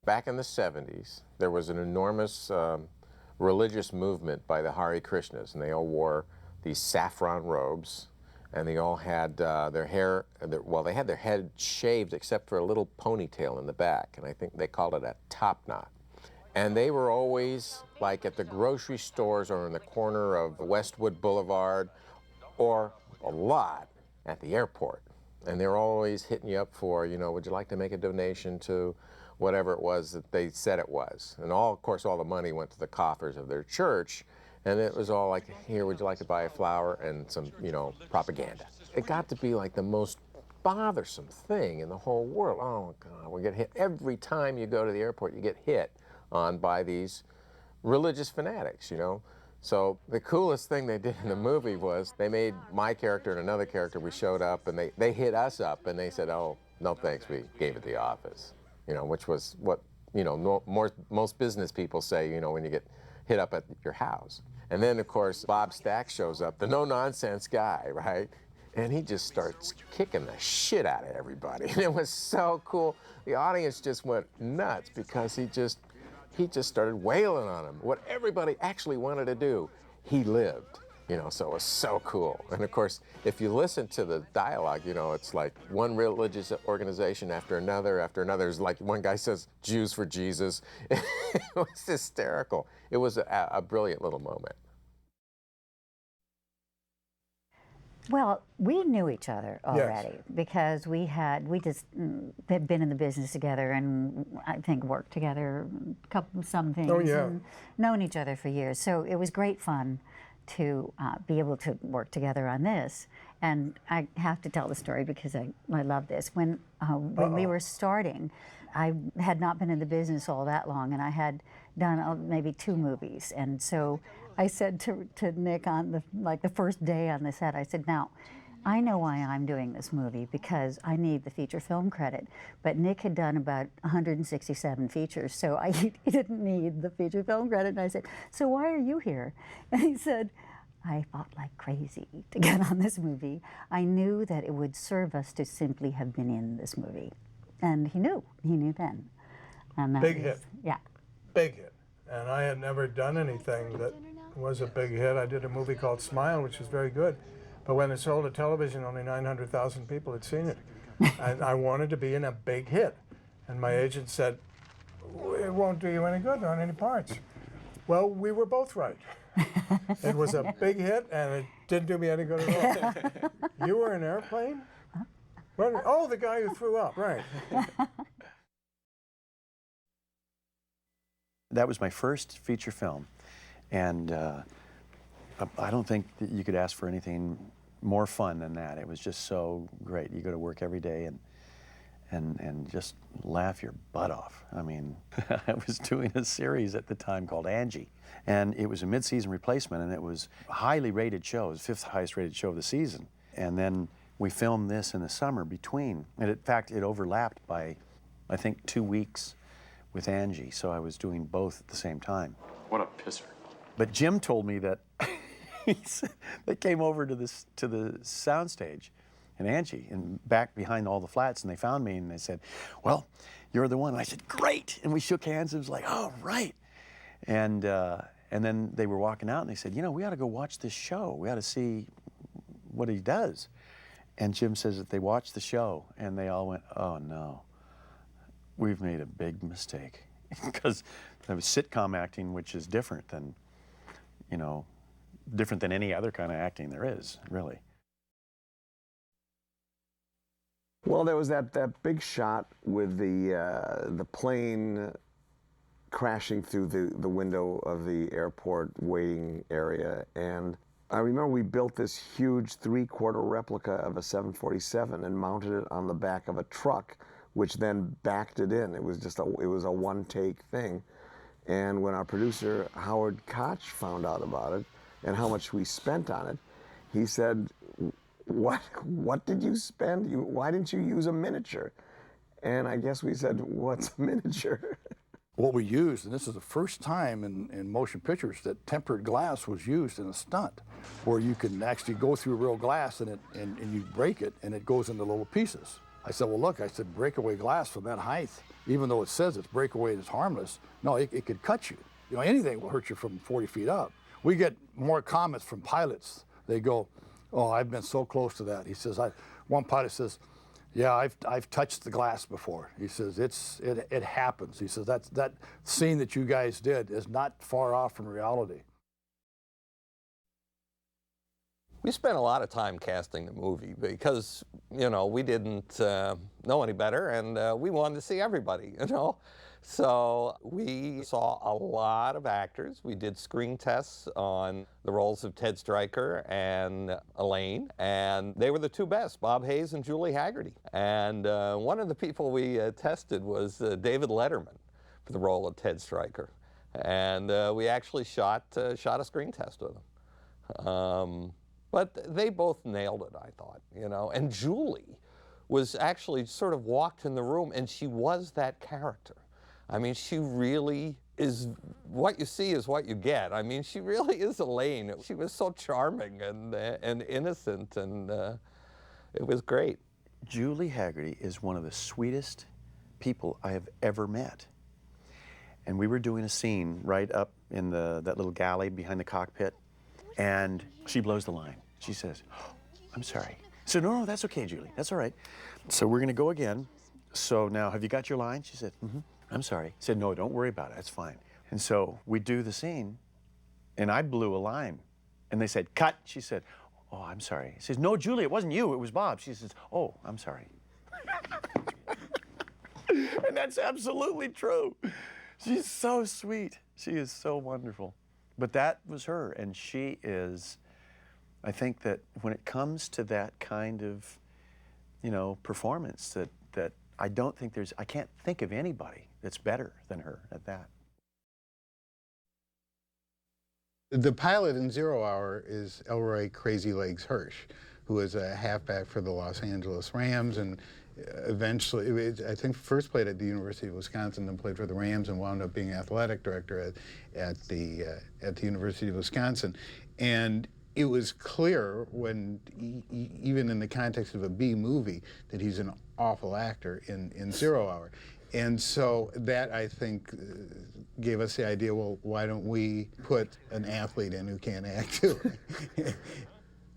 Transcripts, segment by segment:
Back in the 70s, there was an enormous religious movement by the Hare Krishnas, and they all wore these saffron robes, and they all had their hair, well, they had their head shaved except for a little ponytail in the back, and I think they called it a top knot. And they were always like at the grocery stores or in the corner of Westwood Boulevard, or a lot at the airport. And they were always hitting you up for, you know, would you like to make a donation to whatever it was that they said it was. And all, of course, all the money went to the coffers of their church. And it was all like, here, would you like to buy a flower and some, you know, propaganda. It got to be like the most bothersome thing in the whole world. Oh, God, we get hit. Every time you go to the airport, you get hit on by these religious fanatics, you know. So the coolest thing they did in the movie was they made my character and another character, we showed up, and they hit us up, and they said, oh, no thanks, we gave it the office. You know, which was what, you know, most business people say, you know, when you get hit up at your house. And then, of course, Bob Stack shows up, the no-nonsense guy, right? And he just starts kicking the shit out of everybody. And it was so cool. The audience just went nuts because he just started wailing on him. What everybody actually wanted to do, he lived. You know, so it was so cool. And of course, if you listen to the dialogue, you know, it's like one religious organization after another. It's like one guy says, Jews for Jesus. It was hysterical. It was a brilliant little moment. Well, we knew each other already, Yes. because we just had been in the business together, and I think worked together some things. Oh, yeah. And known each other for years. So it was great fun to be able to work together on this. And I have to tell the story because I love this. When we were starting, I had not been in the business all that long, and I had done maybe 2 movies. And so I said to Nick on the first day on the set, I said, now, I know why I'm doing this movie, because I need the feature film credit. But Nick had done about 167 features, so he didn't need the feature film credit. And I said, so why are you here? And he said, I fought like crazy to get on this movie. I knew that it would serve us to simply have been in this movie. And he knew then. And that Big hit. Yeah. Big hit. And I had never done anything that was a big hit. I did a movie called Smile, which was very good. But when it sold to television, only 900,000 people had seen it. And I wanted to be in a big hit. And my agent said, it won't do you any good on any parts. Well, we were both right. It was a big hit, and it didn't do me any good at all. You were in Airplane? Well, oh, the guy who threw up, right. That was my first feature film, and I don't think that you could ask for anything more fun than that. It was just so great. You go to work every day and just laugh your butt off. I mean, I was doing a series at the time called Angie, and it was a mid-season replacement, and it was a highly rated show. It was the 5th highest rated show of the season. And then we filmed this in the summer between, and in fact, it overlapped by, I think, 2 weeks with Angie, so I was doing both at the same time. What a pisser. But Jim told me that they came over to the soundstage in Angie and back behind all the flats, and they found me and they said, well, you're the one. And I said, great. And we shook hands and it was like, oh, right. And then they were walking out and they said, you know, we ought to go watch this show. We ought to see what he does. And Jim says that they watched the show and they all went, oh no, we've made a big mistake. Because it was sitcom acting, which is different than, you know, different than any other kind of acting there is, really. Well, there was that big shot with the plane crashing through the window of the airport waiting area, and I remember we built this huge 3/4 replica of a 747 and mounted it on the back of a truck, which then backed it in. It was just it was a one-take thing. And when our producer Howard Koch found out about it and how much we spent on it, he said, what did you spend? Why didn't you use a miniature? And I guess we said, what's a miniature? What we used, and this is the first time in motion pictures that tempered glass was used in a stunt, where you can actually go through real glass and you break it and it goes into little pieces. I said, well, look, I said, breakaway glass from that height, even though it says it's breakaway and it's harmless, no, it could cut you. You know, anything will hurt you from 40 feet up. We get more comments from pilots. They go, oh, I've been so close to that. He says, one pilot says, yeah, I've touched the glass before. He says, it happens. He says, that scene that you guys did is not far off from reality. We spent a lot of time casting the movie because, you know, we didn't know any better, and we wanted to see everybody, you know. So we saw a lot of actors. We did screen tests on the roles of Ted Stryker and Elaine, and they were the two best, Bob Hayes and Julie Haggerty. And one of the people we tested was David Letterman for the role of Ted Stryker. And we actually shot a screen test with him. But they both nailed it, I thought, you know. And Julie was actually sort of walked in the room, and she was that character. I mean, she really is, what you see is what you get. I mean, she really is Elaine. She was so charming and innocent, and it was great. Julie Haggerty is one of the sweetest people I have ever met. And we were doing a scene right up in that little galley behind the cockpit, and she blows the line. She says, oh, I'm sorry. So no, that's okay, Julie, that's all right. So we're gonna go again. So now, have you got your line? She said, mm-hmm. I'm sorry. I said, no, don't worry about it, that's fine. And so we do the scene, and I blew a line. And they said, cut. She said, oh, I'm sorry. He says, no, Julie, it wasn't you, it was Bob. She says, oh, I'm sorry. And that's absolutely true. She's so sweet. She is so wonderful. But that was her, and she is, I think that when it comes to that kind of, you know, performance, that I don't think I can't think of anybody that's better than her at that. The pilot in Zero Hour is Elroy Crazy Legs Hirsch, who was a halfback for the Los Angeles Rams, and eventually, I think first played at the University of Wisconsin, then played for the Rams, and wound up being athletic director at the University of Wisconsin. And it was clear when, even in the context of a B movie, that he's an awful actor in Zero Hour. And so that, I think, gave us the idea, well, why don't we put an athlete in who can't act too?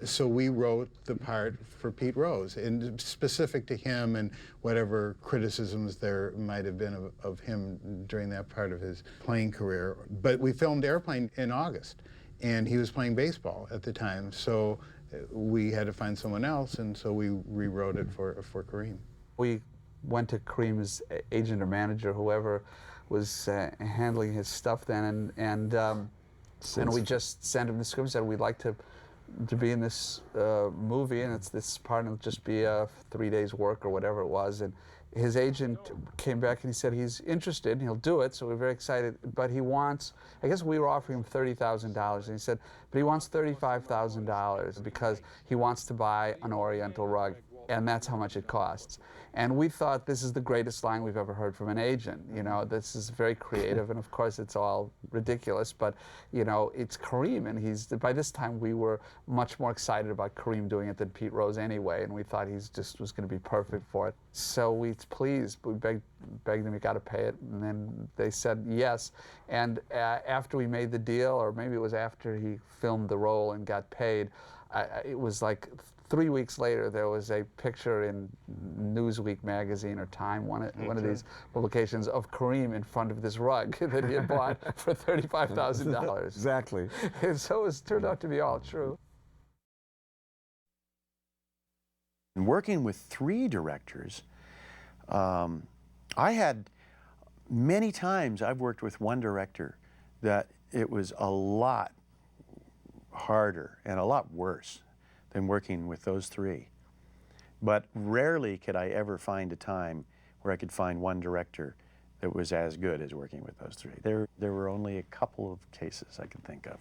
So we wrote the part for Pete Rose, and specific to him and whatever criticisms there might have been of him during that part of his playing career. But we filmed Airplane in August, and he was playing baseball at the time, so we had to find someone else, and so we rewrote it for Kareem. We went to Kareem's agent or manager, whoever was handling his stuff then, and we just sent him the script and said, we'd like to be in this movie, and this part will just be 3 days work or whatever it was. And his agent came back and he said he's interested and he'll do it, so we're very excited, but he wants, I guess we were offering him $30,000, and he said, but he wants $35,000 because he wants to buy an Oriental rug, and that's how much it costs. And we thought, this is the greatest line we've ever heard from an agent. You know, this is very creative, and of course it's all ridiculous, but you know, it's Kareem, and by this time we were much more excited about Kareem doing it than Pete Rose anyway, and we thought he just was going to be perfect for it. So we begged them, you got to pay it, and then they said yes. And after we made the deal, or maybe it was after he filmed the role and got paid, it was like 3 weeks later, there was a picture in Newsweek magazine or Time, one of these publications, of Kareem in front of this rug that he had bought for $35,000. Exactly. And so it turned out to be all true. And working with 3 directors, I had many times I've worked with one director that it was a lot harder and a lot worse than working with those 3. But rarely could I ever find a time where I could find one director that was as good as working with those 3. There were only a couple of cases I can think of.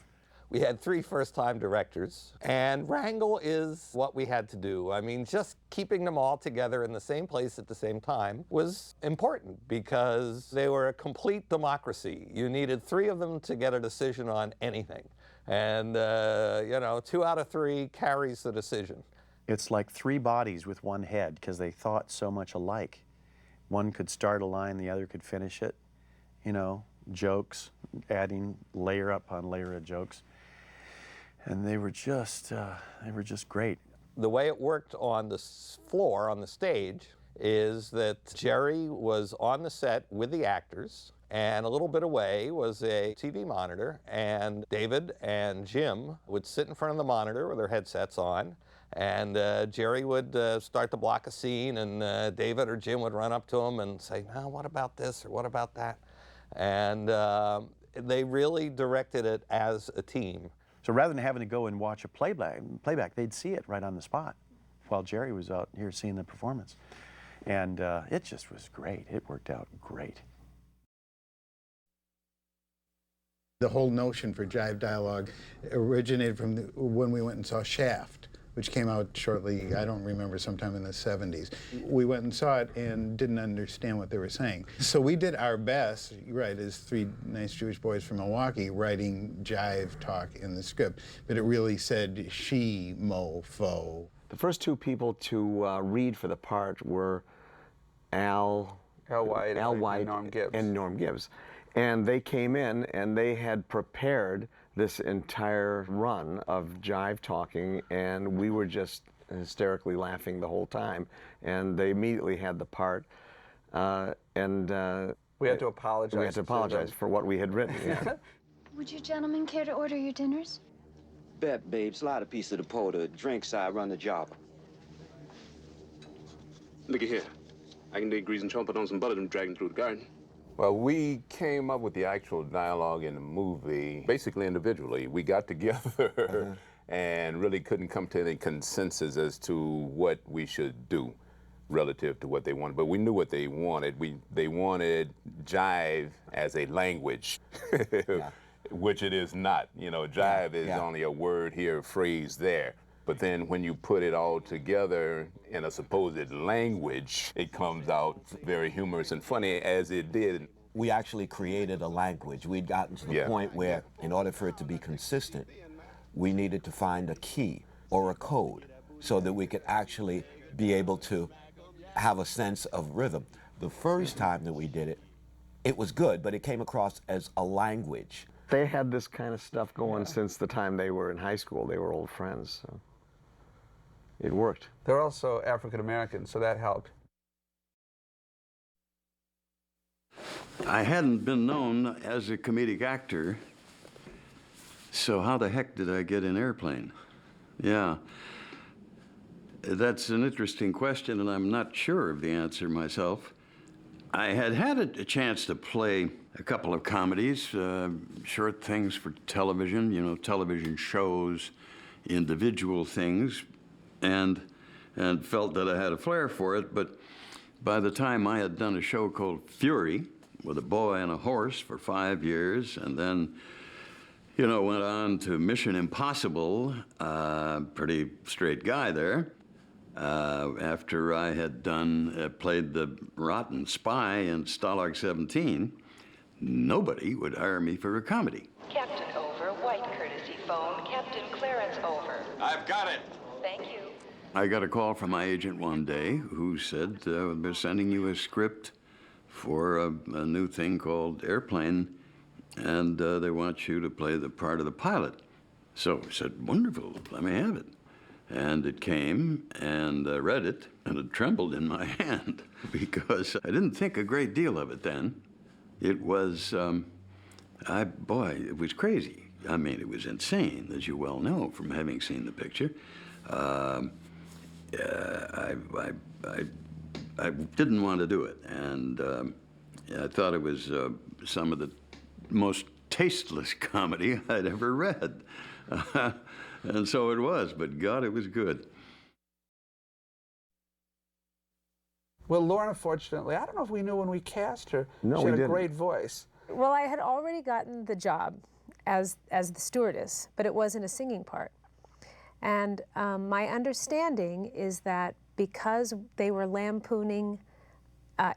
We had 3 first-time directors, and wrangle is what we had to do. I mean, just keeping them all together in the same place at the same time was important because they were a complete democracy. You needed 3 of them to get a decision on anything. And, you know, 2 out of 3 carries the decision. It's like three bodies with one head because they thought so much alike. One could start a line, the other could finish it. You know, jokes, adding layer upon layer of jokes. And they were just great. The way it worked on the floor, on the stage, is that Jerry was on the set with the actors, and a little bit away was a TV monitor, and David and Jim would sit in front of the monitor with their headsets on, and Jerry would start to block a scene, and David or Jim would run up to him and say, "No, what about this or what about that?" And they really directed it as a team. So rather than having to go and watch a playback, they'd see it right on the spot while Jerry was out here seeing the performance. And it just was great. It worked out great. The whole notion for jive dialogue originated from when we went and saw Shaft, which came out shortly, I don't remember, sometime in the 70s. We went and saw it and didn't understand what they were saying. So we did our best, right, as three nice Jewish boys from Milwaukee writing jive talk in the script, but it really said she, mo, fo. The first two people to read for the part were Al White and Norm Gibbs. And they came in and they had prepared this entire run of jive talking, and we were just hysterically laughing the whole time. And they immediately had the part, and we had to apologize. We had to apologize for what we had written. Yeah. Would you gentlemen care to order your dinners? Bet, babe. Slide a piece of the porter. Drinks, I run the job. Looky here. I can dig grease and trumpet on some butter and drag him through the garden. Well, we came up with the actual dialogue in the movie basically individually. We got together and really couldn't come to any consensus as to what we should do relative to what they wanted. But we knew what they wanted. They wanted jive as a language, which it is not. You know, jive is only a word here, a phrase there. But then when you put it all together in a supposed language, it comes out very humorous and funny, as it did. We actually created a language. We'd gotten to the point where, in order for it to be consistent, we needed to find a key or a code so that we could actually be able to have a sense of rhythm. The first time that we did it, it was good, but it came across as a language. They had this kind of stuff going since the time they were in high school. They were old friends. So. It worked. They're also African American, so that helped. I hadn't been known as a comedic actor, so how the heck did I get in Airplane? Yeah, that's an interesting question, and I'm not sure of the answer myself. I had had a chance to play a couple of comedies, short things for television, you know, television shows, individual things, and felt that I had a flair for it, but by the time I had done a show called Fury with a boy and a horse for 5 years, and then, you know, went on to Mission Impossible, pretty straight guy there, after I had played the rotten spy in Stalag 17, nobody would hire me for a comedy. Captain over, white courtesy phone. Captain Clarence over. I've got it. Thank you. I got a call from my agent one day who said, they're sending you a script for a new thing called Airplane, and they want you to play the part of the pilot. So I said, wonderful, let me have it. And it came, and I read it, and it trembled in my hand because I didn't think a great deal of it then. It was, boy, it was crazy. I mean, it was insane, as you well know from having seen the picture. I didn't want to do it, and I thought it was some of the most tasteless comedy I'd ever read. And so it was, but God, it was good. Well, Lorna, fortunately, I don't know if we knew when we cast her. No, she we had a didn't. great voice. Well, I had already gotten the job as the stewardess, but it wasn't a singing part. And my understanding is that because they were lampooning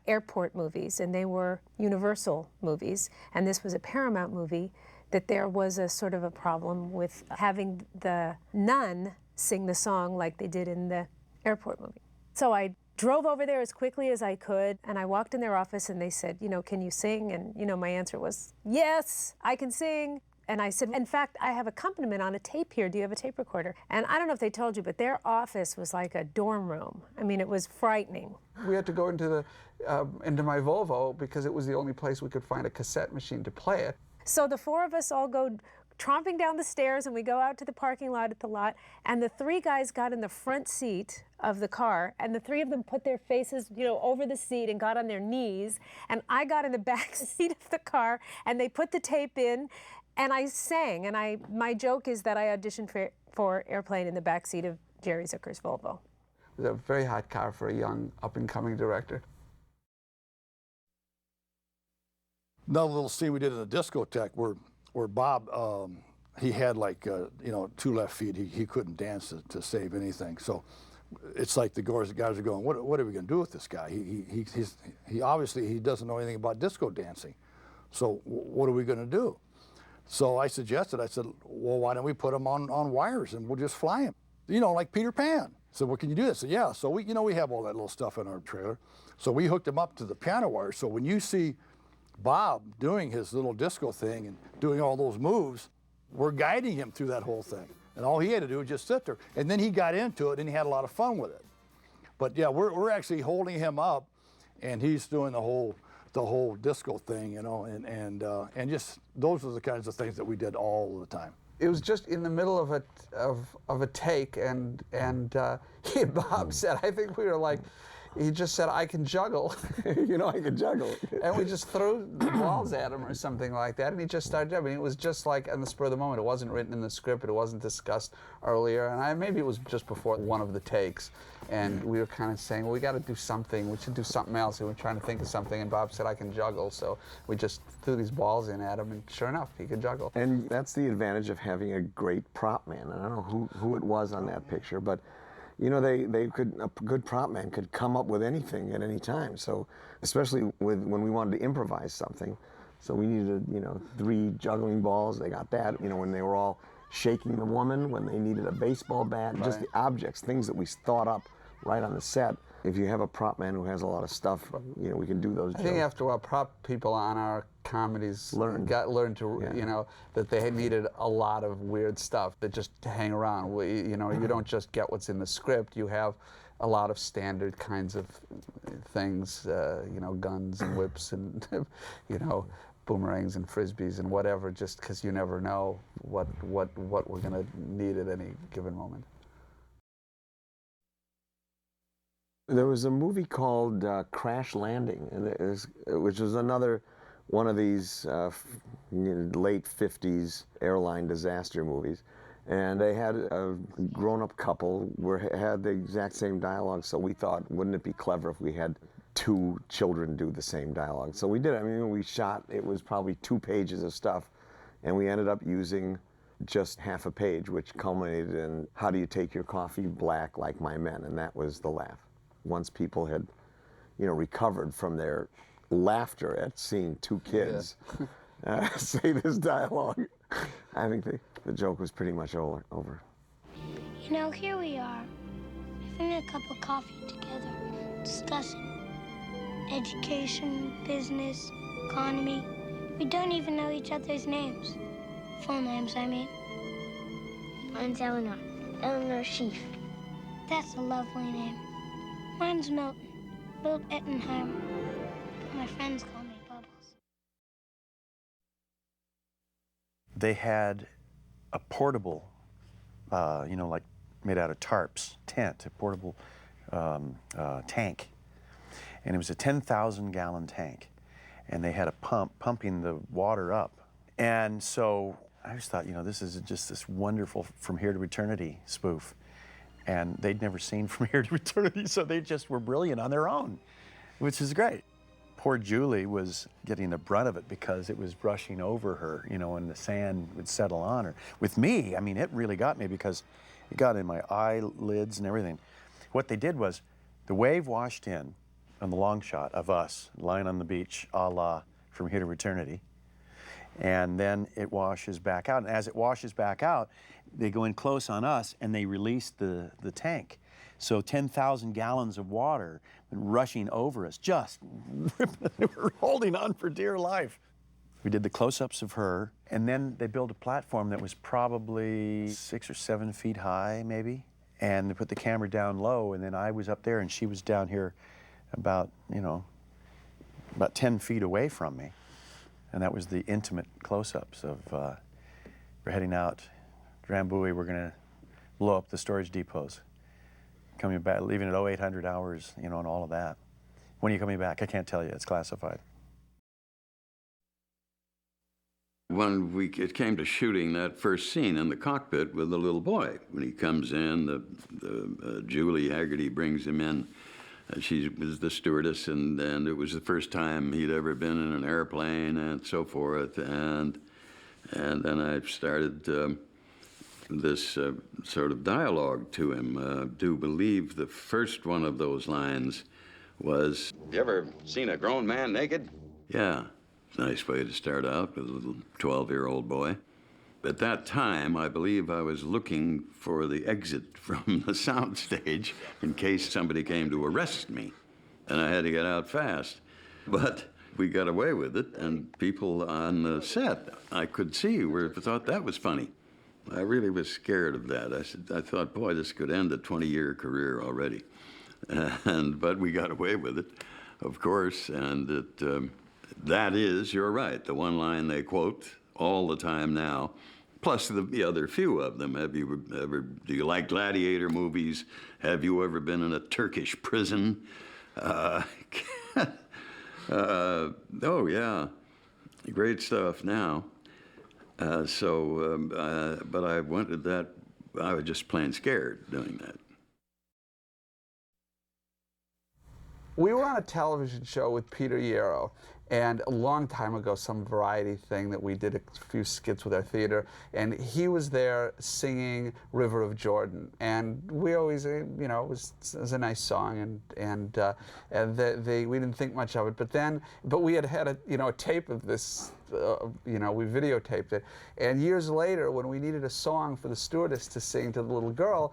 airport movies, and they were Universal movies, and this was a Paramount movie, that there was a sort of a problem with having the nun sing the song like they did in the airport movie. So I drove over there as quickly as I could, and I walked in their office and they said, you know, can you sing? And, you know, my answer was, yes, I can sing. And I said, in fact, I have accompaniment on a tape here. Do you have a tape recorder? And I don't know if they told you, but their office was like a dorm room. I mean, it was frightening. We had to go into my Volvo because it was the only place we could find a cassette machine to play it. So the four of us all go tromping down the stairs, and we go out to the parking lot at the lot, and the three guys got in the front seat of the car, and the three of them put their faces, you know, over the seat and got on their knees, and I got in the back seat of the car, and they put the tape in, and I sang, and my joke is that I auditioned for Airplane in the back seat of Jerry Zucker's Volvo. It was a very hot car for a young, up-and-coming director. Another little scene we did in the discotheque where Bob, he had like, you know, 2 left feet. He couldn't dance to save anything. So it's like the guys are going, what are we going to do with this guy? He obviously, he doesn't know anything about disco dancing. So what are we going to do? So I said, well, why don't we put him on wires and we'll just fly him? You know, like Peter Pan. So what can you do this? So yeah, so we have all that little stuff in our trailer. So we hooked him up to the piano wire. So when you see Bob doing his little disco thing and doing all those moves, we're guiding him through that whole thing. And all he had to do was just sit there. And then he got into it and he had a lot of fun with it. But yeah, we're actually holding him up and he's doing the whole disco thing, you know, and just those are the kinds of things that we did all the time. It was just in the middle of a take, and he and Bob said, I think we were like, he just said, I can juggle. You know, I can juggle. And we just threw the balls at him or something like that, and he just started juggling. It was just like on the spur of the moment. It wasn't written in the script. It wasn't discussed earlier. And maybe it was just before one of the takes. And we were kind of saying, well, we got to do something. We should do something else. And we were trying to think of something, and Bob said, I can juggle. So we just threw these balls in at him, and sure enough, he could juggle. And that's the advantage of having a great prop man. And I don't know who it was on that picture, but you know, a good prop man could come up with anything at any time. So, especially when we wanted to improvise something. So we needed, you know, 3 juggling balls. They got that. You know, when they were all shaking the woman, when they needed a baseball bat, Right. just the objects, things that we thought up right on the set. If you have a prop man who has a lot of stuff, you know, we can do those. I think after a while, prop people on our comedies learned to, you know, that they needed a lot of weird stuff that just to hang around. You know, you don't just get what's in the script. You have a lot of standard kinds of things, you know, guns and whips and, you know, boomerangs and frisbees and whatever, just because you never know what we're going to need at any given moment. There was a movie called Crash Landing, which was another one of these late 50s airline disaster movies. And they had a grown-up couple had the exact same dialogue, so we thought, wouldn't it be clever if we had 2 children do the same dialogue? So we did it. I mean, we shot, it was probably 2 pages of stuff, and we ended up using just half a page, which culminated in, how do you take your coffee black like my men? And that was the laugh. Once people had, you know, recovered from their laughter at seeing 2 kids say this dialogue, I think the joke was pretty much over. You know, here we are, having a cup of coffee together, discussing education, business, economy. We don't even know each other's names. Full names, I mean. Mine's Eleanor. Eleanor Sheaf. That's a lovely name. Mine's Milton. Milt Ettenheimer. But my friends call me Bubbles. They had a portable, you know, like made out of tarps, tent, a portable tank. And it was a 10,000-gallon tank. And they had a pump pumping the water up. And so I just thought, you know, this is just this wonderful From Here to Eternity spoof. And they'd never seen From Here to Eternity, so they just were brilliant on their own, which is great. Poor Julie was getting the brunt of it because it was brushing over her, you know, and the sand would settle on her. With me, I mean, it really got me because it got in my eyelids and everything. What they did was the wave washed in on the long shot of us lying on the beach, a la From Here to Eternity. and then it washes back out. And as it washes back out, they go in close on us and they release the tank. So 10,000 gallons of water rushing over us, just we were holding on for dear life. We did the close-ups of her, and then they built a platform that was probably 6 or 7 feet high, maybe. And they put the camera down low, and then I was up there, and she was down here about, you know, about 10 feet away from me. And that was the intimate close-ups of, we're heading out, Drambuie, we're gonna blow up the storage depots. Coming back, leaving at 0800 hours, you know, and all of that. When are you coming back? I can't tell you, it's classified. When it came to shooting that first scene in the cockpit with the little boy, when he comes in, Julie Haggerty brings him in. She was the stewardess, and it was the first time he'd ever been in an airplane and so forth. And then I started this sort of dialogue to him. Do believe the first one of those lines was, You ever seen a grown man naked? yeah. Nice way to start out with a little 12-year-old boy. At that time, I believe I was looking for the exit from the soundstage in case somebody came to arrest me, and I had to get out fast. But we got away with it, and people on the set, I could see, thought that was funny. I really was scared of that. I thought, boy, this could end a 20-year career already. But we got away with it, of course, and that is, you're right, the one line they quote all the time now, plus the other few of them. Do you like gladiator movies? Have you ever been in a Turkish prison? Oh, yeah, great stuff now. But I wanted that, I was just plain scared doing that. We were on a television show with Peter Yarrow, and a long time ago, some variety thing that we did a few skits with our theater, and he was there singing River of Jordan, and we always, you know, it was a nice song, and we didn't think much of it, but we had a tape of this, you know, we videotaped it, and years later, when we needed a song for the stewardess to sing to the little girl,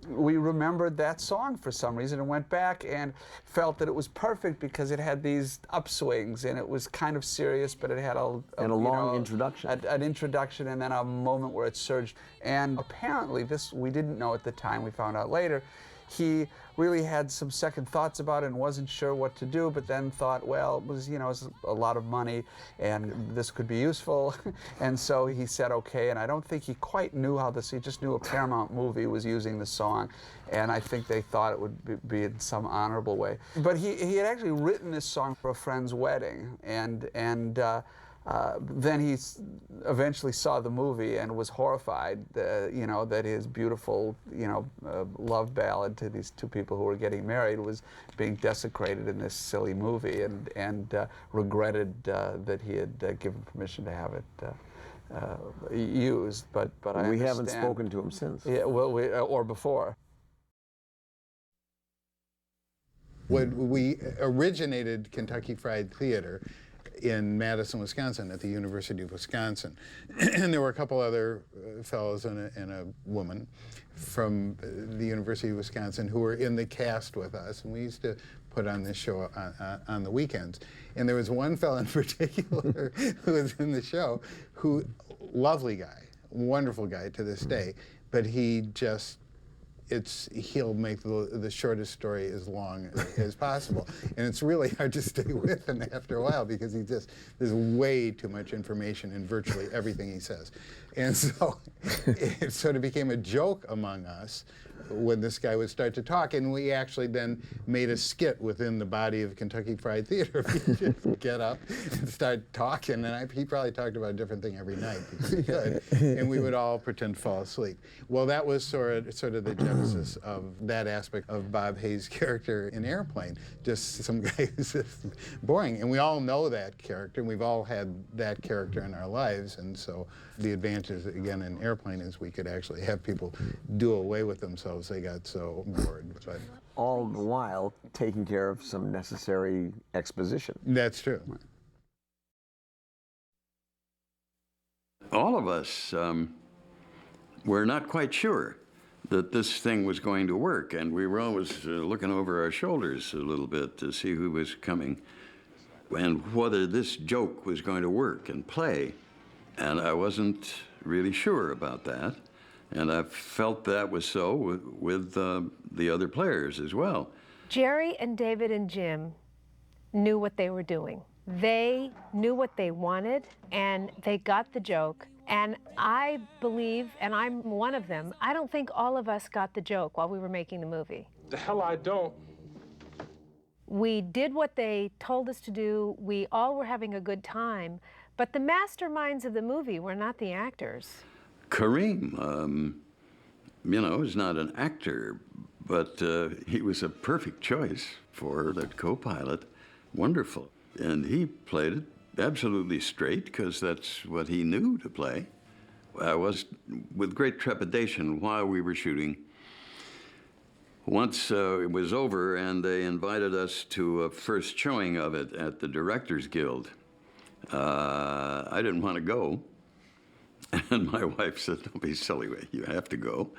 we remembered that song for some reason and went back and felt that it was perfect because it had these upswings and it was kind of serious, but it had a long introduction. An introduction and then a moment where it surged. And apparently this, we didn't know at the time, we found out later, he really had some second thoughts about it and wasn't sure what to do, but then thought, well, it was, you know, it was a lot of money and this could be useful. And so he said okay, and I don't think he quite knew how this, he just knew a Paramount movie was using the song, and I think they thought it would be in some honorable way. But he had actually written this song for a friend's wedding, and then he eventually saw the movie and was horrified, you know, that his beautiful, you know, love ballad to these two people who were getting married was being desecrated in this silly movie, and regretted that he had given permission to have it used. But I we understand. haven't spoken to him since. Yeah, well, or before. When we originated Kentucky Fried Theater in Madison, Wisconsin, at the University of Wisconsin. And there were a couple other fellows and a woman from the University of Wisconsin who were in the cast with us, and we used to put on this show on the weekends. And there was one fellow in particular who was in the show, who, lovely guy, wonderful guy to this day, but he just, he'll make the shortest story as long as possible. And it's really hard to stay with him after a while because there's way too much information in virtually everything he says. And so it sort of became a joke among us when this guy would start to talk, and we actually then made a skit within the body of Kentucky Fried Theater. He'd just get up and start talking, and he probably talked about a different thing every night because he could, and we would all pretend to fall asleep. Well, that was sort of the genesis of that aspect of Bob Hayes' character in Airplane, just some guy who's just boring. And we all know that character, and we've all had that character in our lives, and so the advantage, again, in Airplane is we could actually have people do away with themselves. They got so bored. But all the while taking care of some necessary exposition. That's true. all of us were not quite sure that this thing was going to work, and we were always looking over our shoulders a little bit to see who was coming and whether this joke was going to work and play. And I wasn't really sure about that, and I felt that was so with the other players as well. Jerry and David and Jim knew what they were doing. They knew what they wanted, and they got the joke. And I believe, and I'm one of them, I don't think all of us got the joke while we were making the movie. The hell I don't. We did what they told us to do. We all were having a good time. But the masterminds of the movie were not the actors. Kareem, you know, is not an actor, but he was a perfect choice for the co-pilot. Wonderful. And he played it absolutely straight, because that's what he knew to play. I was with great trepidation while we were shooting. Once it was over and they invited us to a first showing of it at the Directors Guild, I didn't want to go. And my wife said, "Don't be silly, you have to go."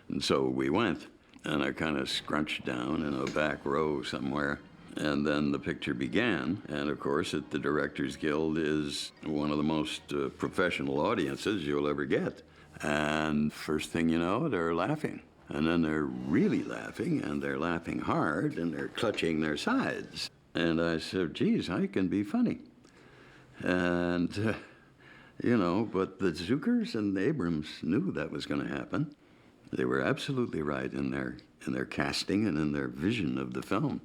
And so we went, and I kind of scrunched down in a back row somewhere. And then the picture began, and of course at the Directors Guild is one of the most professional audiences you'll ever get. And first thing you know, they're laughing. And then they're really laughing, and they're laughing hard, and they're clutching their sides. And I said, "Geez, I can be funny." And, you know, but the Zukers and the Abrams knew that was going to happen. They were absolutely right in their casting and in their vision of the film.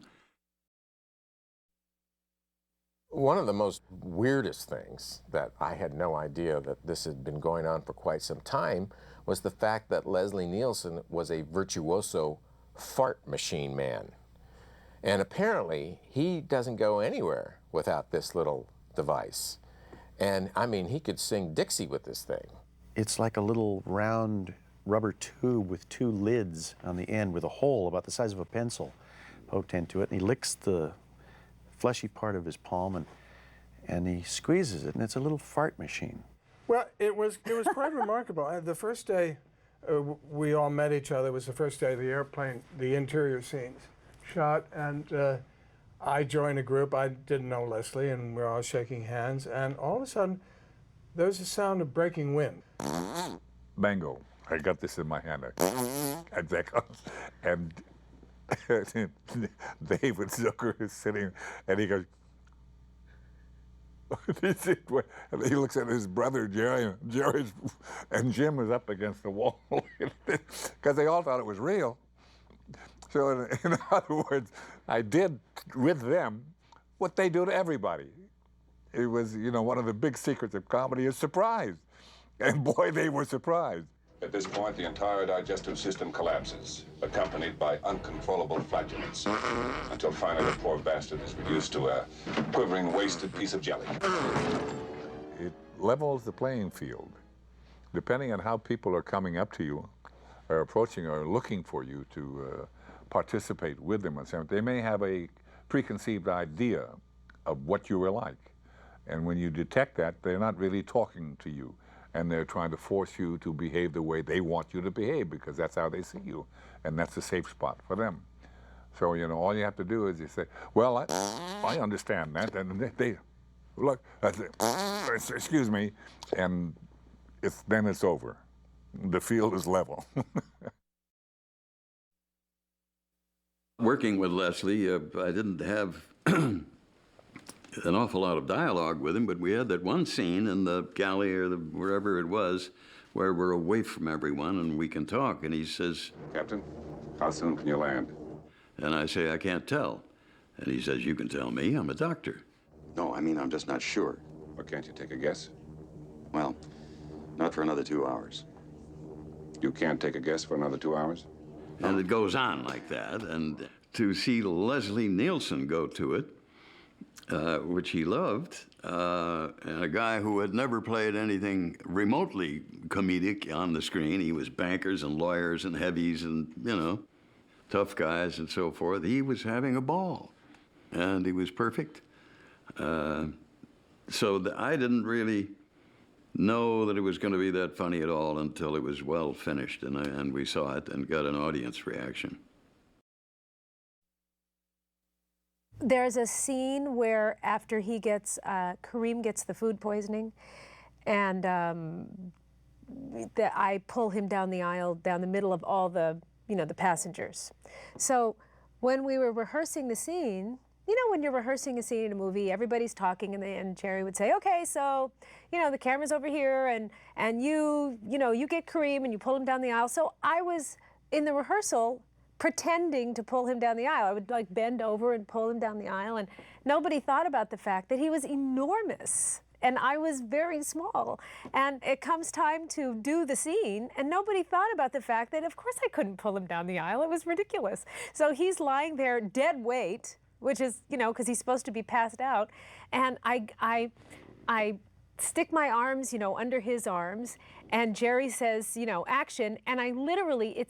One of the most weirdest things that I had no idea that this had been going on for quite some time was the fact that Leslie Nielsen was a virtuoso fart machine man. And apparently he doesn't go anywhere without this little device. And I mean, he could sing Dixie with this thing. It's like a little round rubber tube with two lids on the end with a hole about the size of a pencil poked into it, and he licks the fleshy part of his palm and he squeezes it, and it's a little fart machine. Well, it was quite remarkable. The first day we all met each other was the first day the airplane, the interior scenes shot, and I joined a group. I didn't know Leslie, and we were all shaking hands, and all of a sudden there was a sound of breaking wind. Mango. I got this in my hand. And David Zucker is sitting, and he goes, and he looks at his brother Jerry, and Jim is up against the wall because they all thought it was real. So in other words, I did with them what they do to everybody. It was, you know, one of the big secrets of comedy is surprise. And boy, they were surprised. At this point, the entire digestive system collapses, accompanied by uncontrollable flatulence, until finally the poor bastard is reduced to a quivering, wasted piece of jelly. It levels the playing field. Depending on how people are coming up to you, or approaching or looking for you to participate with them, they may have a preconceived idea of what you were like. And when you detect that, they're not really talking to you. And they're trying to force you to behave the way they want you to behave, because that's how they see you. And that's a safe spot for them. So, you know, all you have to do is you say, well, I understand that. And they look, excuse me, and then it's over. The field is level. Working with Leslie, I didn't have an awful lot of dialogue with him, but we had that one scene in the galley or wherever it was where we're away from everyone and we can talk. And he says, "Captain, how soon can you land?" And I say, "I can't tell." And he says, "You can tell me, I'm a doctor." No, I mean, I'm just not sure. Well, can't you take a guess? Well, not for another 2 hours. You can't take a guess for another 2 hours? And it goes on like that. And to see Leslie Nielsen go to it, which he loved, and a guy who had never played anything remotely comedic on the screen. He was bankers and lawyers and heavies and, you know, tough guys and so forth. He was having a ball, and he was perfect. So I didn't really know that it was going to be that funny at all until it was well finished and we saw it and got an audience reaction. There's a scene where after he gets, Kareem gets the food poisoning, and I pull him down the aisle, down the middle of all the, the passengers. So when we were rehearsing the scene, when you're rehearsing a scene in a movie, everybody's talking, and Jerry would say, okay, so, the camera's over here, and you get Kareem and you pull him down the aisle. So I was in the rehearsal pretending to pull him down the aisle. I would like bend over and pull him down the aisle, and nobody thought about the fact that he was enormous and I was very small. And it comes time to do the scene, and nobody thought about the fact that of course I couldn't pull him down the aisle. It was ridiculous. So he's lying there dead weight, which is, because he's supposed to be passed out, and I stick my arms, under his arms, and Jerry says, action, and I literally,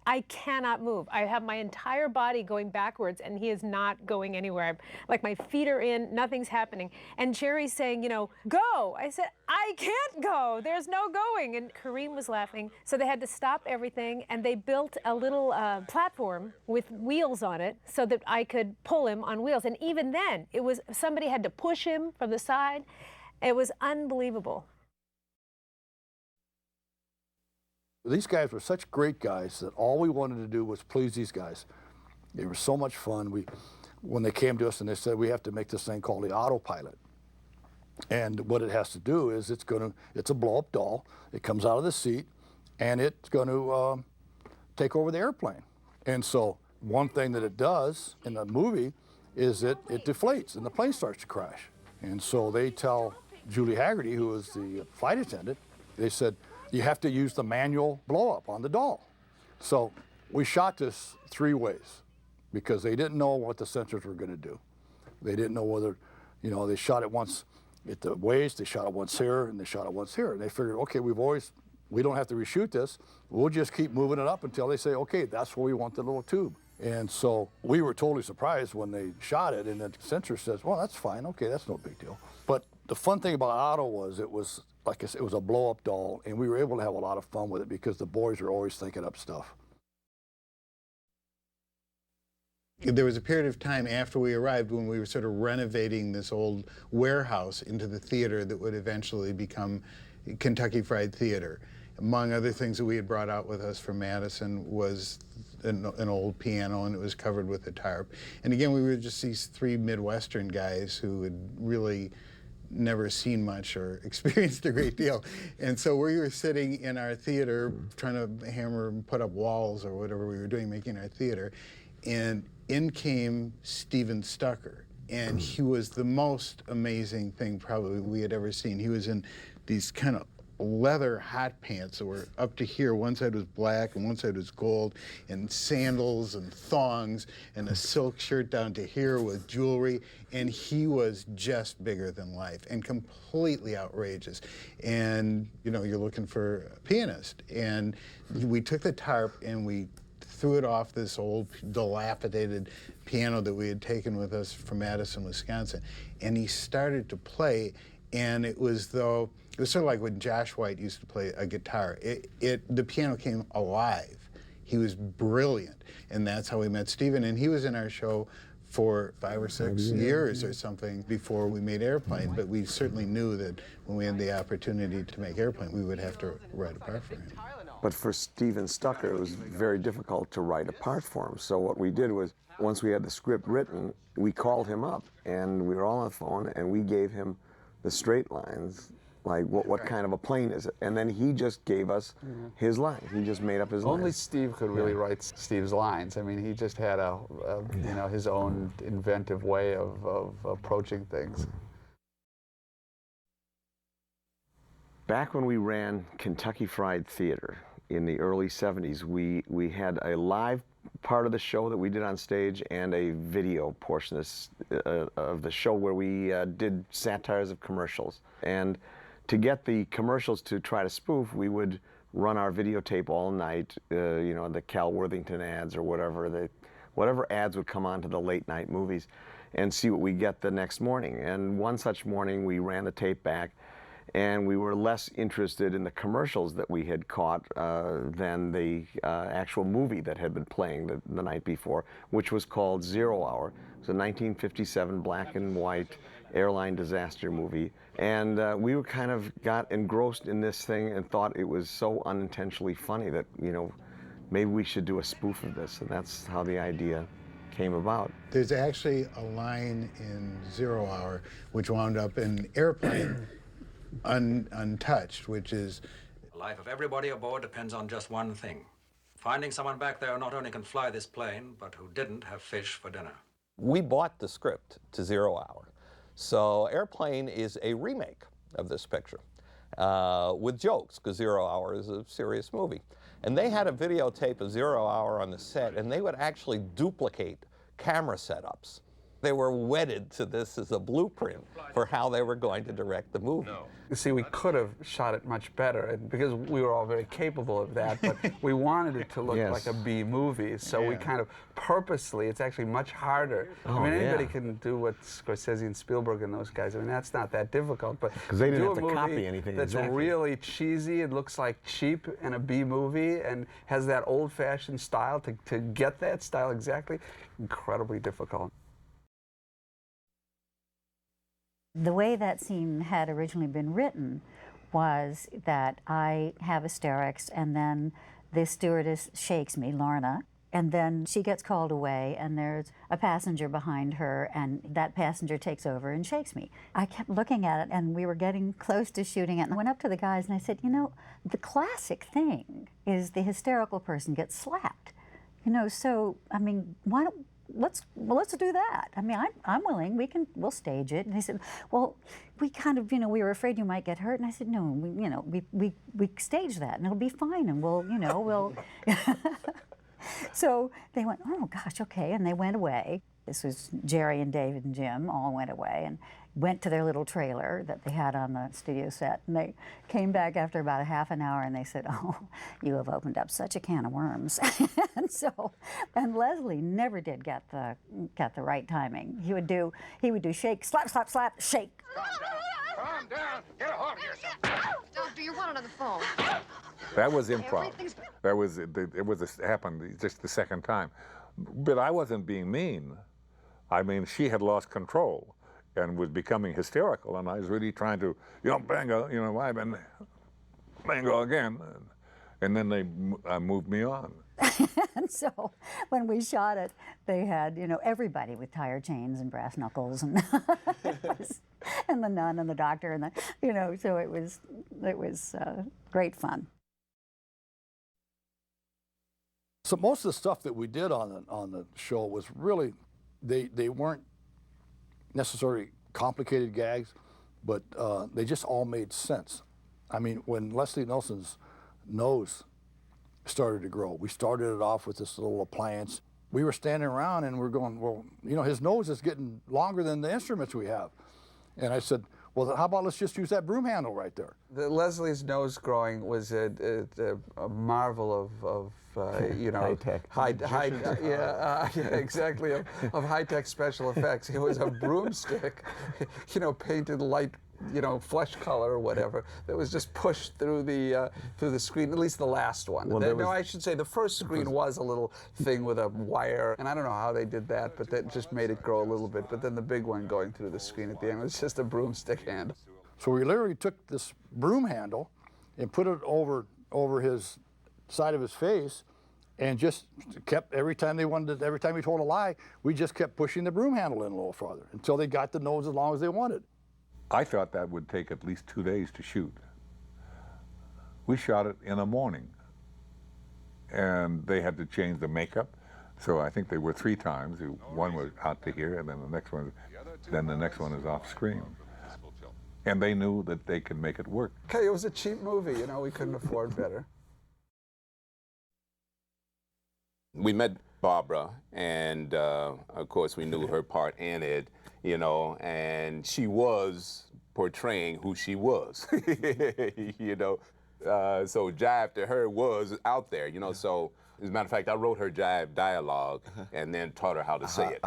I cannot move. I have my entire body going backwards, and he is not going anywhere. Like my feet are in, nothing's happening. And Jerry's saying, go. I said, I can't go. There's no going. And Kareem was laughing. So they had to stop everything, and they built a little platform with wheels on it so that I could pull him on wheels. And even then, somebody had to push him from the side. It was unbelievable. These guys were such great guys that all we wanted to do was please these guys. They were so much fun. When they came to us and they said, we have to make this thing called the autopilot. And what it has to do is it's a blow-up doll. It comes out of the seat, and it's going to take over the airplane. And so one thing that it does in the movie is it deflates, and the plane starts to crash. And so they tell Julie Haggerty, who was the flight attendant, they said, you have to use the manual blow-up on the doll. So we shot this 3 ways because they didn't know what the sensors were going to do. They didn't know whether, they shot it once at the waist, they shot it once here, and they shot it once here. And they figured, okay, we don't have to reshoot this. We'll just keep moving it up until they say, okay, that's where we want the little tube. And so we were totally surprised when they shot it, and the sensor says, well, that's fine, okay, that's no big deal. But the fun thing about Otto was it was a blow-up doll, and we were able to have a lot of fun with it because the boys were always thinking up stuff. There was a period of time after we arrived when we were sort of renovating this old warehouse into the theater that would eventually become Kentucky Fried Theater. Among other things that we had brought out with us from Madison was an old piano, and it was covered with a tarp. And again, we were just these 3 Midwestern guys who had really never seen much or experienced a great deal. And so we were sitting in our theater trying to hammer and put up walls or whatever we were doing, making our theater, and in came Steven Stucker. And he was the most amazing thing probably we had ever seen. He was in these kind of leather hot pants that were up to here. One side was black and one side was gold, and sandals and thongs, and a silk shirt down to here with jewelry. And he was just bigger than life and completely outrageous. And you're looking for a pianist. And we took the tarp and we threw it off this old dilapidated piano that we had taken with us from Madison, Wisconsin. And he started to play, and it was sort of like when Josh White used to play a guitar. The piano came alive. He was brilliant, and that's how we met Steven. And he was in our show for 5 or 6 years or something before we made Airplane, but we certainly knew that when we had the opportunity to make Airplane, we would have to write a part for him. But for Steven Stucker, it was very difficult to write a part for him. So what we did was, once we had the script written, we called him up, and we were all on the phone, and we gave him the straight lines, like what kind of a plane is it? And then he just gave us his line. He just made up his lines. Only Steve could really write Steve's lines. I mean, he just had his own inventive way of approaching things. Back when we ran Kentucky Fried Theater in the early 70s, we had a live part of the show that we did on stage and a video portion of the show where we did satires of commercials. And to get the commercials to try to spoof, we would run our videotape all night, the Cal Worthington ads or whatever ads would come on to the late night movies, and see what we get the next morning. And one such morning, we ran the tape back, and we were less interested in the commercials that we had caught than the actual movie that had been playing the night before, which was called 0 Hour. It's a 1957 black and white airline disaster movie, and we were kind of got engrossed in this thing and thought it was so unintentionally funny that, you know, maybe we should do a spoof of this, and that's how the idea came about. There's actually a line in 0 Hour which wound up in Airplane untouched, which is, The life of everybody aboard depends on just one thing. Finding someone back there who not only can fly this plane, but who didn't have fish for dinner. We bought the script to 0 Hour. So Airplane is a remake of this picture with jokes, because 0 Hour is a serious movie. And they had a videotape of 0 Hour on the set, and they would actually duplicate camera setups. They were wedded to this as a blueprint for how they were going to direct the movie. You see, we could have shot it much better because we were all very capable of that, but we wanted it to look Yes. like a B movie, so we kind of purposely, it's actually much harder. I mean, anybody can do what Scorsese and Spielberg and those guys, I mean, that's not that difficult, but 'Cause they didn't do have a to movie copy anything that's exactly. really cheesy, it looks like cheap in a B movie, and has that old-fashioned style to get that style exactly, incredibly difficult. The way that scene had originally been written was that I have hysterics, and then the stewardess shakes me, Lorna, and then she gets called away, and there's a passenger behind her, and that passenger takes over and shakes me. I kept looking at it, and we were getting close to shooting it, and I went up to the guys and I said, you know, the classic thing is the hysterical person gets slapped. You know, so, I mean, why don't, let's do that. I mean, I'm willing. We'll stage it. And they said, well, we kind of, you know, we were afraid you might get hurt. And I said, no, we stage that, and it'll be fine, and we'll. So they went, oh gosh, okay, and they went away. This was Jerry and David and Jim all went away and went to their little trailer that they had on the studio set. And they came back after about a half an hour and they said, oh, you have opened up such a can of worms. and Leslie never did get the right timing. He would do shake, slap, slap, slap, shake. Calm down. Get a hold of yourself. Doctor, you want another phone. That was improv. It happened just the second time. But I wasn't being mean. I mean, she had lost control and was becoming hysterical, and I was really trying to, bango, I've been bango again. And then they moved me on. And so when we shot it, they had, everybody with tire chains and brass knuckles and and the nun and the doctor and so it was great fun. So most of the stuff that we did on the show was really, they weren't necessarily complicated gags, but they just all made sense. I mean, when Leslie Nielsen's nose started to grow, we started it off with this little appliance. We were standing around and we're going, well, his nose is getting longer than the instruments we have. And I said, well, how about let's just use that broom handle right there. Leslie's nose growing was a marvel of high-tech. Exactly, of high-tech special effects. It was a broomstick, painted light, flesh color or whatever, that was just pushed through the screen, at least the last one. Well, I should say the first screen was a little thing with a wire, and I don't know how they did that, but that just made it grow a little bit. But then the big one going through the screen at the end was just a broomstick handle. So we literally took this broom handle and put it over his side of his face, and just kept, every time he told a lie, we just kept pushing the broom handle in a little farther until they got the nose as long as they wanted. I thought that would take at least 2 days to shoot. We shot it in a morning, and they had to change the makeup. So I think they were 3 times. One was out to here, and then the next one is off screen. And they knew that they could make it work. Okay, it was a cheap movie, we couldn't afford better. We met Barbara, and of course we knew her part in it, and she was portraying who she was, so jive to her was out there, So as a matter of fact, I wrote her jive dialogue and then taught her how to say it.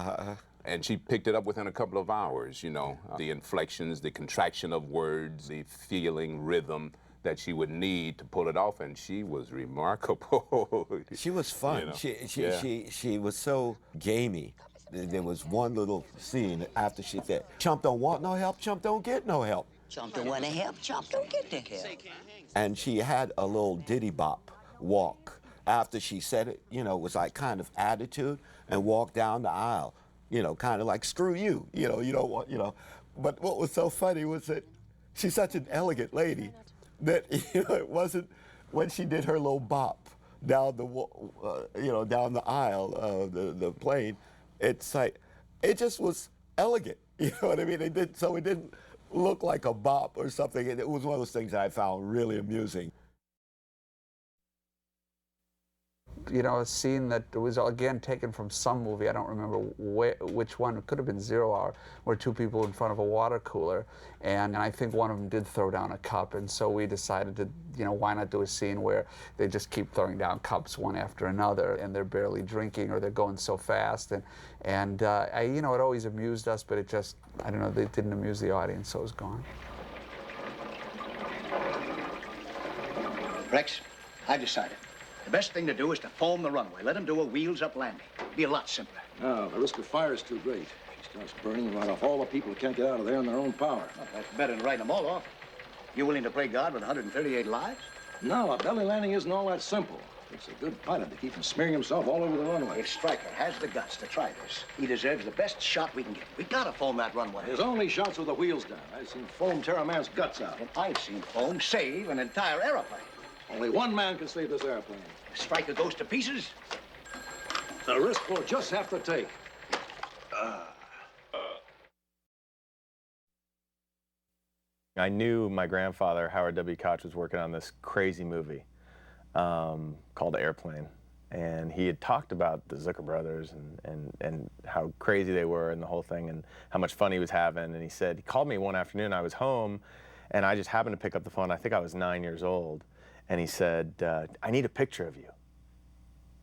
And she picked it up within a couple of hours, you know, the inflections, the contraction of words, the feeling, rhythm that she would need to pull it off, and she was remarkable. She was fun. You know? She was so gamey. There was one little scene after she said, "Chump don't want no help, Chump don't get no help." Chump don't want to help, Chump don't get the help. And she had a little diddy bop walk. After she said it, you know, it was like kind of attitude, and walked down the aisle, you know, kind of like, screw you, you know, you don't want, you know. But what was so funny was that she's such an elegant lady that, you know, it wasn't when she did her little bop down the, you know, down the aisle of the plane, it's like, it just was elegant, you know what I mean? It didn't look like a bop or something. It was one of those things that I found really amusing. You know, a scene that was again taken from some movie, I don't remember which one, it could have been 0 Hour, where two people in front of a water cooler, and I think one of them did throw down a cup, and so we decided to, you know, why not do a scene where they just keep throwing down cups one after another, and they're barely drinking, or they're going so fast, and you know, it always amused us, but it just, I don't know, it didn't amuse the audience, so it was gone. Rex, I decided. The best thing to do is to foam the runway. Let him do a wheels-up landing. It'd be a lot simpler. No, the risk of fire is too great. If she starts burning right off all the people who can't get out of there in their own power. Well, that's better than writing them all off. You willing to play God with 138 lives? No, a belly landing isn't all that simple. It's a good pilot to keep from smearing himself all over the runway. If Stryker has the guts to try this, he deserves the best shot we can get. We gotta foam that runway. There's only shots with the wheels down. I've seen foam tear a man's guts out. And I've seen foam save an entire aeroplane. Only one man can save this airplane. If Stryker goes to pieces, the risk we'll just have to take. I knew my grandfather, Howard W. Koch, was working on this crazy movie called Airplane. And he had talked about the Zucker brothers and how crazy they were and the whole thing and how much fun he was having. And he called me one afternoon, I was home, and I just happened to pick up the phone. I think I was 9 years old. And he said, I need a picture of you.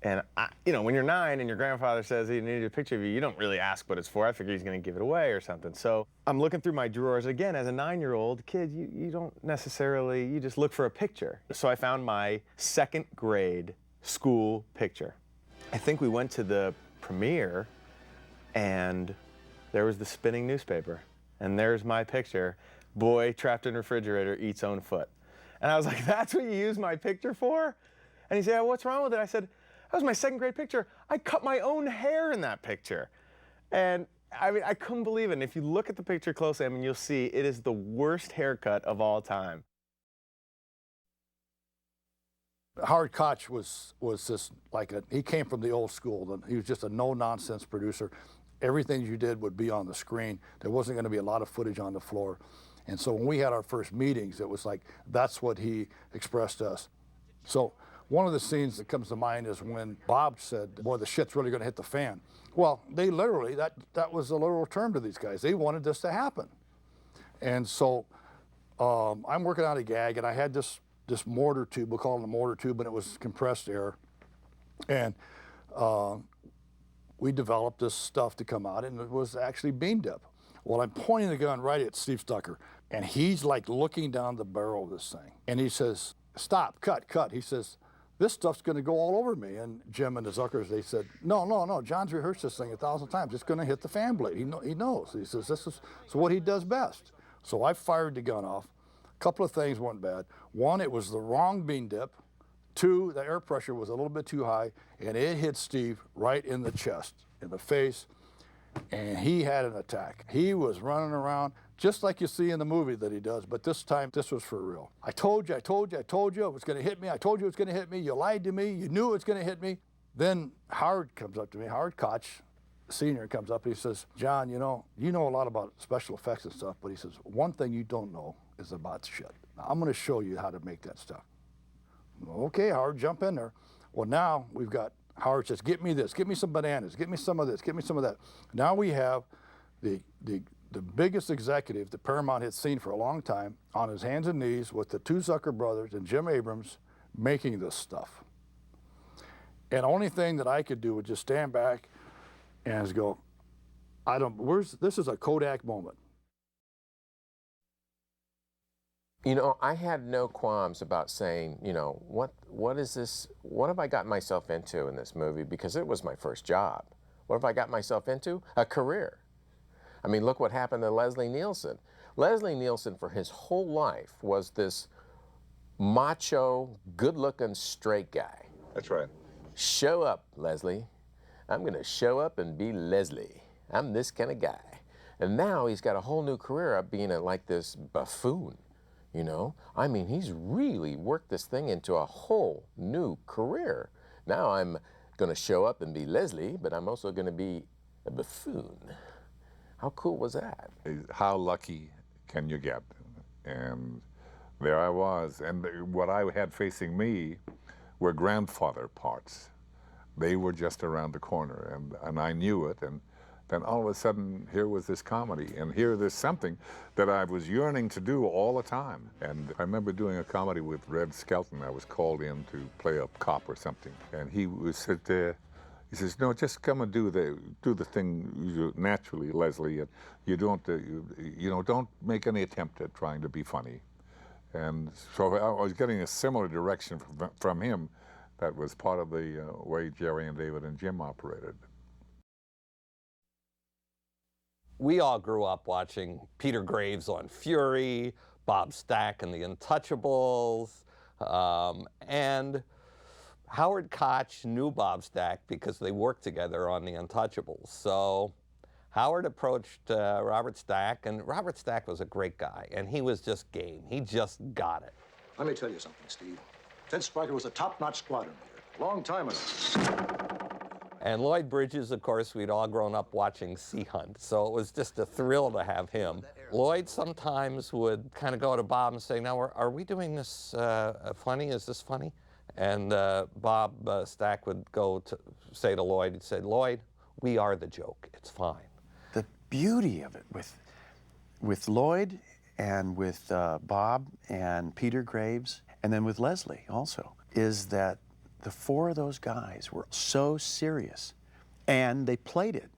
And, you know, when you're 9 and your grandfather says he needed a picture of you, you don't really ask what it's for. I figure he's going to give it away or something. So I'm looking through my drawers. Again, as a 9-year-old kid, you don't necessarily, you just look for a picture. So I found my 2nd grade school picture. I think we went to the premiere, and there was the spinning newspaper. And there's my picture. Boy trapped in refrigerator eats own foot. And I was like, that's what you use my picture for? And he said, what's wrong with it? I said, that was my 2nd grade picture. I cut my own hair in that picture. And I mean, I couldn't believe it. And if you look at the picture closely, I mean, you'll see it is the worst haircut of all time. Howard Koch was just like he came from the old school. He was just a no-nonsense producer. Everything you did would be on the screen. There wasn't going to be a lot of footage on the floor. And so when we had our first meetings, it was like, that's what he expressed to us. So one of the scenes that comes to mind is when Bob said, boy, the shit's really going to hit the fan. Well, they literally, that was a literal term to these guys. They wanted this to happen. And so I'm working on a gag, and I had this mortar tube, we'll call it a mortar tube, and it was compressed air. And we developed this stuff to come out, and it was actually bean dip. Well, I'm pointing the gun right at Steve Stucker, and he's like looking down the barrel of this thing. And he says, stop, cut. He says, this stuff's gonna go all over me. And Jim and the Zuckers, they said, no, John's rehearsed this thing 1,000 times. It's gonna hit the fan blade. He knows. He says, this is what he does best. So I fired the gun off. A couple of things went bad. One, it was the wrong bean dip. 2, the air pressure was a little bit too high, and it hit Steve right in the chest, in the face, and he had an attack. He was running around just like you see in the movie that he does, but this time, this was for real. I told you it was gonna hit me. I told you it was gonna hit me. You lied to me. You knew it was gonna hit me. Then Howard comes up to me, Howard Koch, Sr. comes up and he says, John, you know a lot about special effects and stuff, but he says, one thing you don't know is about shit. Now, I'm gonna show you how to make that stuff. Okay, Howard, jump in there. Well, now we've got, Howard says, get me this, get me some bananas, get me some of this, get me some of that. Now we have the biggest executive that Paramount had seen for a long time on his hands and knees with the 2 Zucker brothers and Jim Abrams making this stuff. And the only thing that I could do was just stand back and just go, This is a Kodak moment. You know, I had no qualms about saying, you know, what is this, what have I gotten myself into in this movie? Because it was my first job. What have I got myself into? A career. I mean, look what happened to Leslie Nielsen. Leslie Nielsen, for his whole life, was this macho, good-looking, straight guy. That's right. Show up, Leslie. I'm going to show up and be Leslie. I'm this kind of guy. And now he's got a whole new career of being like this buffoon, you know? I mean, he's really worked this thing into a whole new career. Now I'm going to show up and be Leslie, but I'm also going to be a buffoon. How cool was that? How lucky can you get? And there I was. And what I had facing me were grandfather parts. They were just around the corner, and I knew it. And then all of a sudden, here was this comedy, and here there's something that I was yearning to do all the time. And I remember doing a comedy with Red Skelton. I was called in to play a cop or something, and he says, no, just come and do the thing naturally, Leslie. And you don't make any attempt at trying to be funny. And so I was getting a similar direction from him. That was part of the way Jerry and David and Jim operated. We all grew up watching Peter Graves on Fury, Bob Stack and the Untouchables, and Howard Koch knew Bob Stack because they worked together on the Untouchables. So Howard approached Robert Stack, and Robert Stack was a great guy, and he was just game. He just got it. Let me tell you something, Steve. Ted Stryker was a top-notch squadron leader, a long time ago. And Lloyd Bridges, of course, we'd all grown up watching Sea Hunt, so it was just a thrill to have him. Lloyd sometimes would kind of go to Bob and say, now, are we doing this funny? Is this funny? And Bob Stack would go to say to Lloyd, he'd say, Lloyd, we are the joke. It's fine. The beauty of it with Lloyd and with Bob and Peter Graves, and then with Leslie also, is that the four of those guys were so serious, and they played it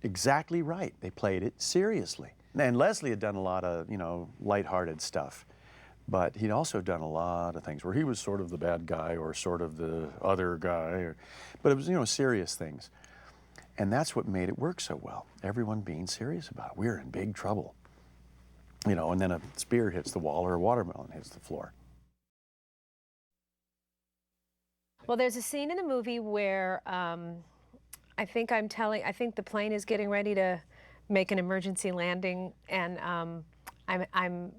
exactly right. They played it seriously. And Leslie had done a lot of, lighthearted stuff, but he'd also done a lot of things where he was sort of the bad guy or sort of the other guy, but it was, serious things. And that's what made it work so well. Everyone being serious about it. We're in big trouble. And then a spear hits the wall or a watermelon hits the floor. Well, there's a scene in the movie where I think the plane is getting ready to make an emergency landing, and I'm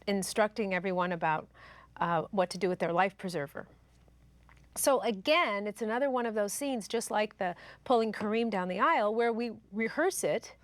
instructing everyone about what to do with their life preserver. So again, it's another one of those scenes, just like the pulling Kareem down the aisle, where we rehearse it,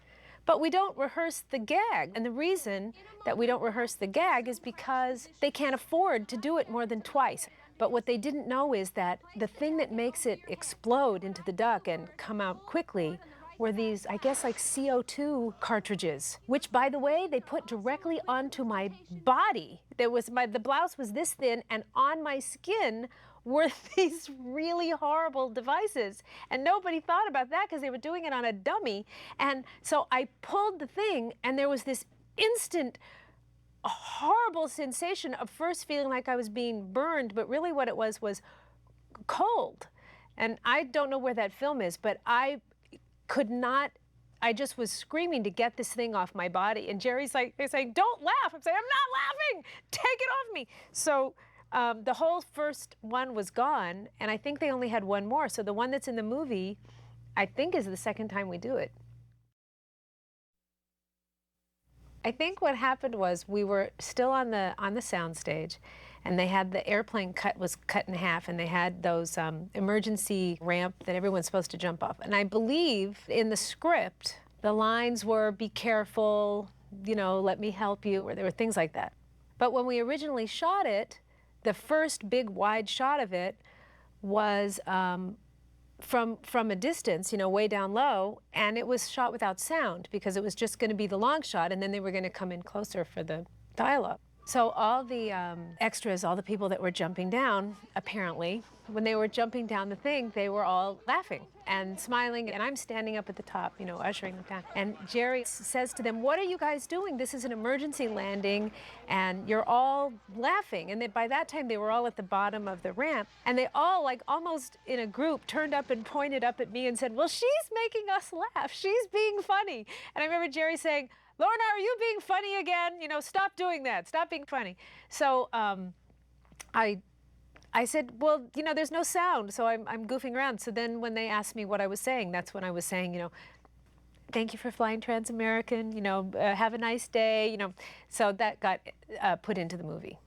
but we don't rehearse the gag. And the reason that we don't rehearse the gag is because they can't afford to do it more than twice. But what they didn't know is that the thing that makes it explode into the duck and come out quickly were these, I guess, like CO2 cartridges, which, by the way, they put directly onto my body. The blouse was this thin, and on my skin were these really horrible devices. And nobody thought about that because they were doing it on a dummy. And so I pulled the thing, and there was this instant horrible sensation of first feeling like I was being burned, but really what it was cold. And I don't know where that film is, but I just was screaming to get this thing off my body. And Jerry's like, they're saying, don't laugh. I'm saying, I'm not laughing. Take it off me. So the whole first one was gone, and I think they only had one more. So the one that's in the movie, I think, is the second time we do it. I think what happened was we were still on the soundstage, and they had the airplane was cut in half, and they had those emergency ramp that everyone's supposed to jump off. And I believe in the script, the lines were, be careful, let me help you, or there were things like that. But when we originally shot it, the first big wide shot of it was from a distance, way down low, and it was shot without sound because it was just going to be the long shot, and then they were going to come in closer for the dialogue. So all the extras, all the people that were jumping down, apparently, when they were jumping down the thing, they were all laughing and smiling, and I'm standing up at the top, you know, ushering them down. And Jerry says to them, "What are you guys doing? This is an emergency landing, and you're all laughing." And by that time, they were all at the bottom of the ramp, and they all, like almost in a group, turned up and pointed up at me and said, "Well, she's making us laugh. She's being funny." And I remember Jerry saying, "Lorna, are you being funny again? You know, stop doing that. Stop being funny." So I said, "Well, you know, there's no sound, so I'm goofing around." So then when they asked me what I was saying, that's when I was saying, you know, "Thank you for flying Trans-American, you know, have a nice day," you know. So that got put into the movie.